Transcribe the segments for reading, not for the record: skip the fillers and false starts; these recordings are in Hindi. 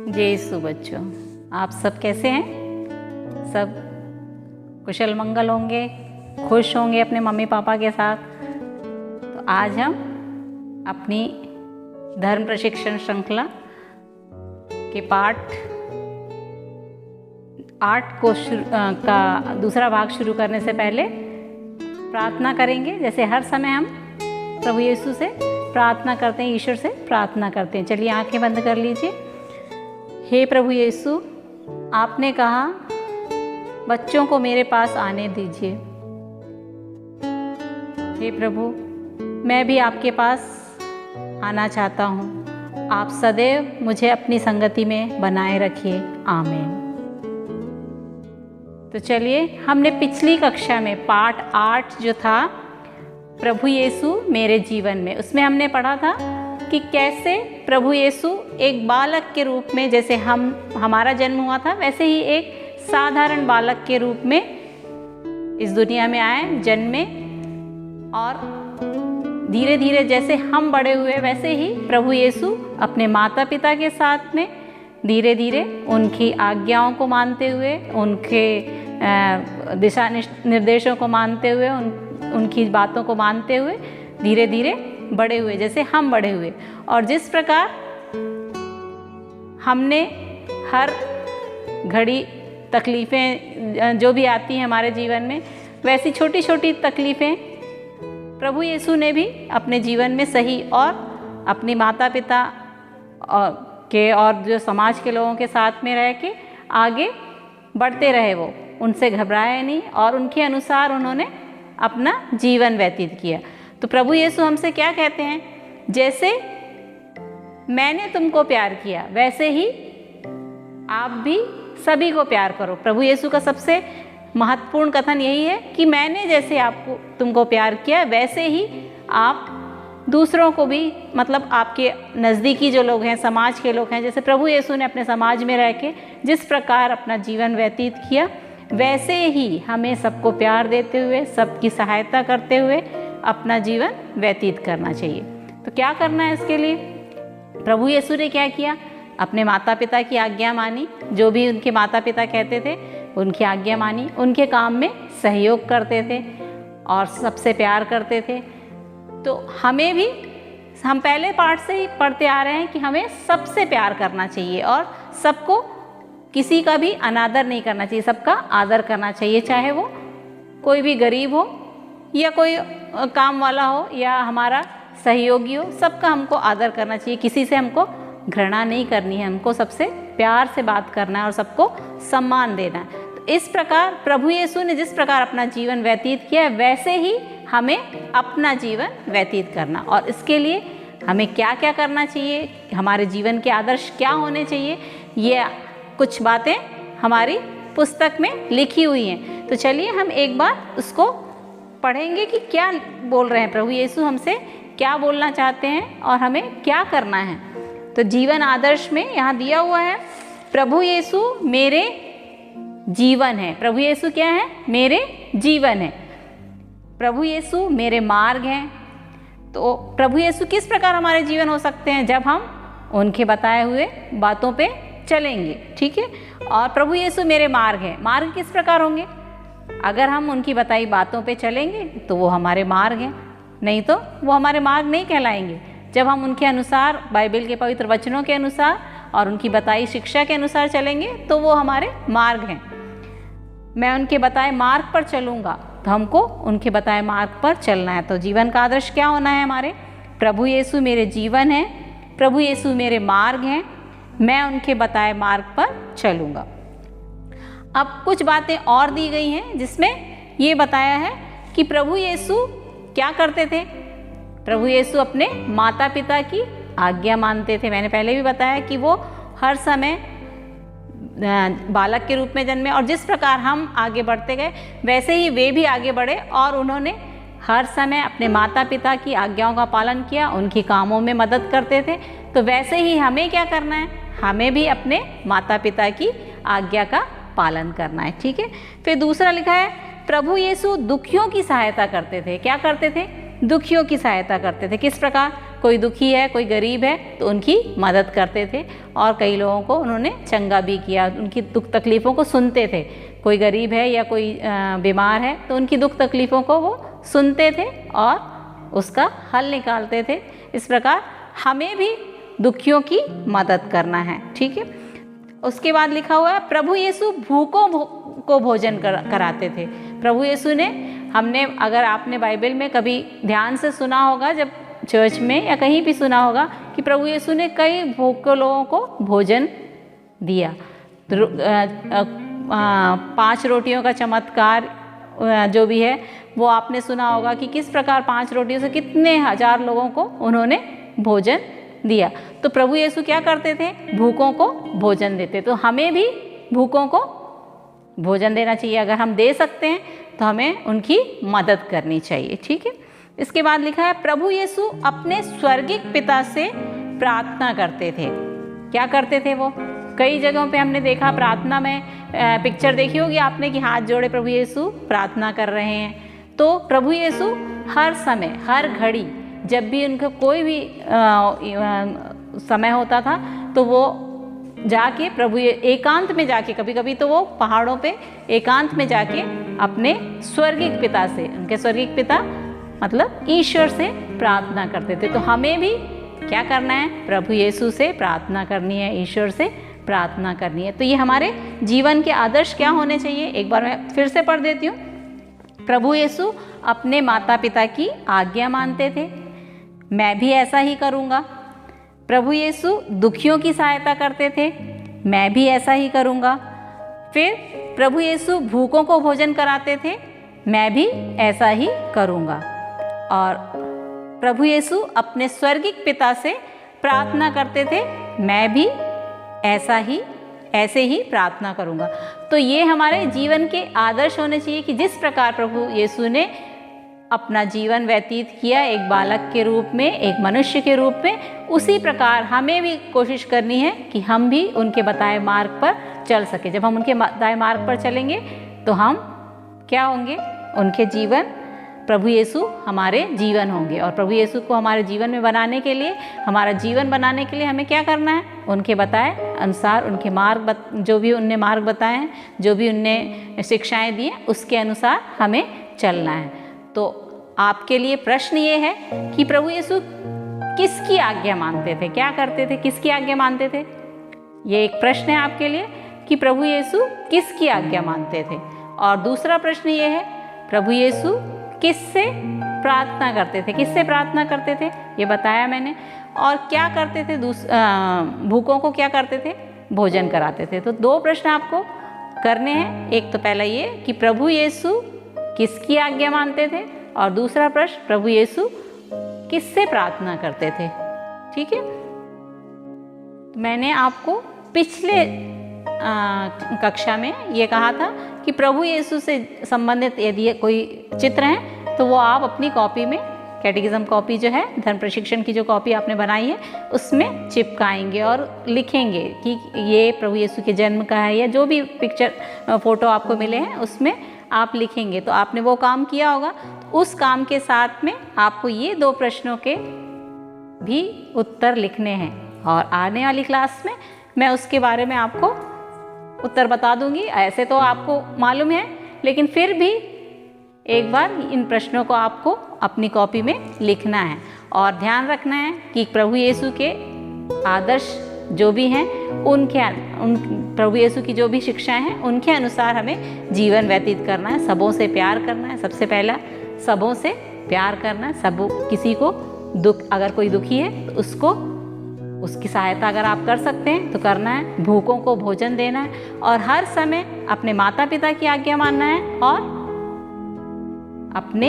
जय यीशु बच्चों, आप सब कैसे हैं? सब कुशल मंगल होंगे, खुश होंगे अपने मम्मी पापा के साथ। तो आज हम अपनी धर्म प्रशिक्षण श्रृंखला के पाठ 8 को का दूसरा भाग शुरू करने से पहले प्रार्थना करेंगे। जैसे हर समय हम प्रभु यीशु से प्रार्थना करते हैं, ईश्वर से प्रार्थना करते हैं। चलिए आंखें बंद कर लीजिए। हे प्रभु यीशु, आपने कहा बच्चों को मेरे पास आने दीजिए। हे प्रभु, मैं भी आपके पास आना चाहता हूँ। आप सदैव मुझे अपनी संगति में बनाए रखिए। आमीन। तो चलिए, हमने पिछली कक्षा में पाठ 8 जो था प्रभु यीशु मेरे जीवन में, उसमें हमने पढ़ा था कि कैसे प्रभु यीशु एक बालक के रूप में, जैसे हमारा जन्म हुआ था वैसे ही एक साधारण बालक के रूप में इस दुनिया में आए, जन्मे, और धीरे धीरे जैसे हम बड़े हुए वैसे ही प्रभु यीशु अपने माता पिता के साथ में धीरे धीरे उनकी आज्ञाओं को मानते हुए, उनके दिशा निर्देशों को मानते हुए, उनकी बातों को मानते हुए धीरे धीरे बड़े हुए, जैसे हम बड़े हुए। और जिस प्रकार हमने हर घड़ी तकलीफ़ें जो भी आती हैं हमारे जीवन में, वैसी छोटी छोटी तकलीफ़ें प्रभु यीशु ने भी अपने जीवन में सही और अपनी माता पिता के और जो समाज के लोगों के साथ में रह के आगे बढ़ते रहे। वो उनसे घबराए नहीं और उनके अनुसार उन्होंने अपना जीवन व्यतीत किया। तो प्रभु यीशु हमसे क्या कहते हैं? जैसे मैंने तुमको प्यार किया वैसे ही आप भी सभी को प्यार करो। प्रभु यीशु का सबसे महत्वपूर्ण कथन यही है कि मैंने जैसे तुमको प्यार किया वैसे ही आप दूसरों को भी, मतलब आपके नज़दीकी जो लोग हैं, समाज के लोग हैं, जैसे प्रभु यीशु ने अपने समाज में रह के जिस प्रकार अपना जीवन व्यतीत किया, वैसे ही हमें सबको प्यार देते हुए, सबकी सहायता करते हुए अपना जीवन व्यतीत करना चाहिए। तो क्या करना है इसके लिए? प्रभु यीशु ने क्या किया? अपने माता पिता की आज्ञा मानी, जो भी उनके माता पिता कहते थे उनकी आज्ञा मानी, उनके काम में सहयोग करते थे और सबसे प्यार करते थे। तो हमें भी, हम पहले पाठ से ही पढ़ते आ रहे हैं कि हमें सबसे प्यार करना चाहिए और सबको, किसी का भी अनादर नहीं करना चाहिए, सबका आदर करना चाहिए, चाहे वो कोई भी गरीब हो या कोई काम वाला हो या हमारा सहयोगी हो, सबका हमको आदर करना चाहिए। किसी से हमको घृणा नहीं करनी है, हमको सबसे प्यार से बात करना है और सबको सम्मान देना है। तो इस प्रकार प्रभु यीशु ने जिस प्रकार अपना जीवन व्यतीत किया है, वैसे ही हमें अपना जीवन व्यतीत करना। और इसके लिए हमें क्या क्या करना चाहिए, हमारे जीवन के आदर्श क्या होने चाहिए, ये कुछ बातें हमारी पुस्तक में लिखी हुई हैं। तो चलिए हम एक बार उसको पढ़ेंगे कि क्या बोल रहे हैं प्रभु यीशु, हमसे क्या बोलना चाहते हैं और हमें क्या करना है। तो जीवन आदर्श में यहाँ दिया हुआ है, प्रभु यीशु मेरे जीवन है। प्रभु यीशु क्या है? मेरे जीवन है। प्रभु यीशु मेरे मार्ग हैं। तो प्रभु यीशु किस प्रकार हमारे जीवन हो सकते हैं? जब हम उनके बताए हुए बातों पे चलेंगे, ठीक है। और प्रभु यीशु मेरे मार्ग हैं। मार्ग किस प्रकार होंगे? अगर हम उनकी बताई बातों पे चलेंगे तो वो हमारे मार्ग हैं, नहीं तो वो हमारे मार्ग नहीं कहलाएंगे। जब हम उनके अनुसार, बाइबल के पवित्र वचनों के अनुसार और उनकी बताई शिक्षा के अनुसार चलेंगे तो वो हमारे मार्ग हैं। मैं उनके बताए मार्ग पर चलूँगा, तो हमको उनके बताए मार्ग पर चलना है। तो जीवन का आदर्श क्या होना है हमारे? प्रभु यीशु मेरे जीवन है, प्रभु यीशु मेरे मार्ग हैं, मैं उनके बताए मार्ग पर चलूँगा। अब कुछ बातें और दी गई हैं जिसमें ये बताया है कि प्रभु यीशु क्या करते थे। प्रभु यीशु अपने माता पिता की आज्ञा मानते थे। मैंने पहले भी बताया कि वो हर समय बालक के रूप में जन्मे और जिस प्रकार हम आगे बढ़ते गए वैसे ही वे भी आगे बढ़े और उन्होंने हर समय अपने माता पिता की आज्ञाओं का पालन किया, उनकी कामों में मदद करते थे। तो वैसे ही हमें क्या करना है? हमें भी अपने माता पिता की आज्ञा का पालन करना है, ठीक है। फिर दूसरा लिखा है, प्रभु यीशु दुखियों की सहायता करते थे। क्या करते थे? दुखियों की सहायता करते थे। किस प्रकार? कोई दुखी है, कोई गरीब है तो उनकी मदद करते थे, और कई लोगों को उन्होंने चंगा भी किया, उनकी दुख तकलीफ़ों को सुनते थे। कोई गरीब है या कोई बीमार है तो उनकी दुख तकलीफ़ों को वो सुनते थे और उसका हल निकालते थे। इस प्रकार हमें भी दुखियों की मदद करना है, ठीक है। उसके बाद लिखा हुआ है प्रभु यीशु भूखों को भोजन कराते थे। प्रभु यीशु ने, हमने, अगर आपने बाइबल में कभी ध्यान से सुना होगा, जब चर्च में या कहीं भी सुना होगा कि प्रभु यीशु ने कई भूखे लोगों को भोजन दिया। 5 रोटियों का चमत्कार जो भी है वो आपने सुना होगा कि किस प्रकार 5 रोटियों से कितने हजार लोगों को उन्होंने भोजन दिया। तो प्रभु यीशु क्या करते थे? भूखों को भोजन देते। तो हमें भी भूखों को भोजन देना चाहिए। अगर हम दे सकते हैं तो हमें उनकी मदद करनी चाहिए, ठीक है। इसके बाद लिखा है प्रभु यीशु अपने स्वर्गिक पिता से प्रार्थना करते थे। क्या करते थे वो? कई जगहों पे हमने देखा प्रार्थना में, पिक्चर देखी होगी आपने कि हाथ जोड़े प्रभु यीशु प्रार्थना कर रहे हैं। तो प्रभु यीशु हर समय, हर घड़ी, जब भी उनका कोई भी समय होता था तो वो जाके प्रभु एकांत में जाके, कभी कभी तो वो पहाड़ों पे एकांत में जाके अपने स्वर्गिक पिता से, उनके स्वर्गिक पिता मतलब ईश्वर से प्रार्थना करते थे। तो हमें भी क्या करना है? प्रभु यीशु से प्रार्थना करनी है, ईश्वर से प्रार्थना करनी है। तो ये हमारे जीवन के आदर्श क्या होने चाहिए? एक बार मैं फिर से पढ़ देती हूँ। प्रभु यीशु अपने माता पिता की आज्ञा मानते थे, मैं भी ऐसा ही करूँगा। प्रभु यीशु दुखियों की सहायता करते थे, मैं भी ऐसा ही करूँगा। फिर प्रभु यीशु भूखों को भोजन कराते थे, मैं भी ऐसा ही करूँगा। और प्रभु यीशु अपने स्वर्गिक पिता से प्रार्थना करते थे, मैं भी ऐसे ही प्रार्थना करूँगा। तो ये हमारे जीवन के आदर्श होने चाहिए कि जिस प्रकार प्रभु यीशु ने अपना जीवन व्यतीत किया एक बालक के रूप में, एक मनुष्य के रूप में, उसी प्रकार हमें भी कोशिश करनी है कि हम भी उनके बताए मार्ग पर चल सके। जब हम उनके बताए मार्ग पर चलेंगे तो हम क्या होंगे? उनके जीवन, प्रभु यीशु हमारे जीवन होंगे। और प्रभु यीशु को हमारे जीवन में बनाने के लिए, हमारा जीवन बनाने के लिए हमें क्या करना है? उनके बताए अनुसार, उनके मार्ग, जो भी उनने मार्ग बताए हैं, जो भी उनने शिक्षाएं दी हैं, उसके अनुसार हमें चलना है। तो आपके लिए प्रश्न ये है कि प्रभु यीशु किसकी आज्ञा मानते थे? क्या करते थे? किसकी आज्ञा मानते थे? ये एक प्रश्न है आपके लिए कि प्रभु यीशु किसकी आज्ञा मानते थे। और दूसरा प्रश्न ये है, प्रभु यीशु किससे प्रार्थना करते थे? किससे प्रार्थना करते थे ये बताया मैंने। और क्या करते थे? भूखों को क्या करते थे? भोजन कराते थे। तो 2 प्रश्न आपको करने हैं। एक तो पहला ये कि प्रभु यीशु किसकी आज्ञा मानते थे, और दूसरा प्रश्न प्रभु यीशु किससे प्रार्थना करते थे, ठीक है। मैंने आपको पिछले कक्षा में ये कहा था कि प्रभु यीशु से संबंधित यदि कोई चित्र है तो वो आप अपनी कॉपी में, कैटेकिज्म कॉपी जो है, धर्म प्रशिक्षण की जो कॉपी आपने बनाई है, उसमें चिपकाएंगे और लिखेंगे कि ये प्रभु यीशु के जन्म का है, या जो भी पिक्चर फोटो आपको मिले हैं उसमें आप लिखेंगे। तो आपने वो काम किया होगा। तो उस काम के साथ में आपको ये 2 प्रश्नों के भी उत्तर लिखने हैं, और आने वाली क्लास में मैं उसके बारे में आपको उत्तर बता दूंगी। ऐसे तो आपको मालूम है, लेकिन फिर भी एक बार इन प्रश्नों को आपको अपनी कॉपी में लिखना है, और ध्यान रखना है कि प्रभु यीशु के आदर्श जो भी हैं, प्रभु यीशु की जो भी शिक्षाएं हैं, उनके अनुसार हमें जीवन व्यतीत करना है। सबों से प्यार करना है, सबसे पहला सबों से प्यार करना है। किसी को दुख, अगर कोई दुखी है तो उसकी सहायता अगर आप कर सकते हैं तो करना है। भूखों को भोजन देना है, और हर समय अपने माता पिता की आज्ञा मानना है, और अपने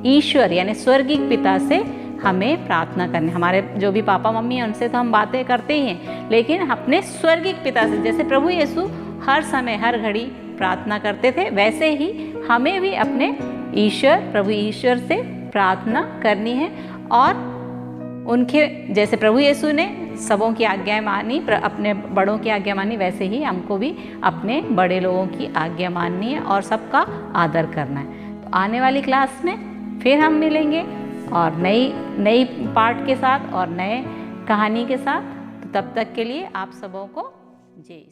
ईश्वर यानी स्वर्गिक पिता से हमें प्रार्थना करनी। हमारे जो भी पापा मम्मी हैं उनसे तो हम बातें करते ही हैं, लेकिन अपने स्वर्गिक पिता से, जैसे प्रभु यीशु हर समय हर घड़ी प्रार्थना करते थे, वैसे ही हमें भी अपने प्रभु ईश्वर से प्रार्थना करनी है। और उनके जैसे प्रभु यीशु ने सबों की आज्ञाएं मानी, अपने बड़ों की आज्ञा मानी, वैसे ही हमको भी अपने बड़े लोगों की आज्ञा माननी है और सबका आदर करना है। तो आने वाली क्लास में फिर हम मिलेंगे। और नई पार्ट के साथ और नए कहानी के साथ। तो तब तक के लिए आप सबों को जय।